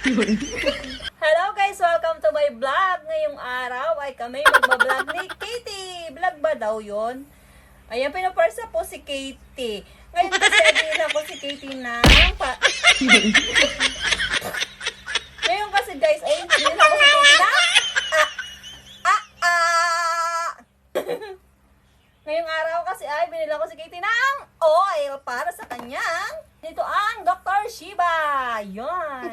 Hello guys! Welcome to my vlog. Ngayong araw ay kami magbablog ni Katie. Vlog ba daw yun? Ayan, pinaparsa po si Katie. Ngayon kasi binila ko si Katie ng Ngayon kasi guys, ay binila ko si Katie ng Ngayong araw kasi ay binila ko si Katie ng oil para sa kanyang ito ang Dr. Shiba. Yun.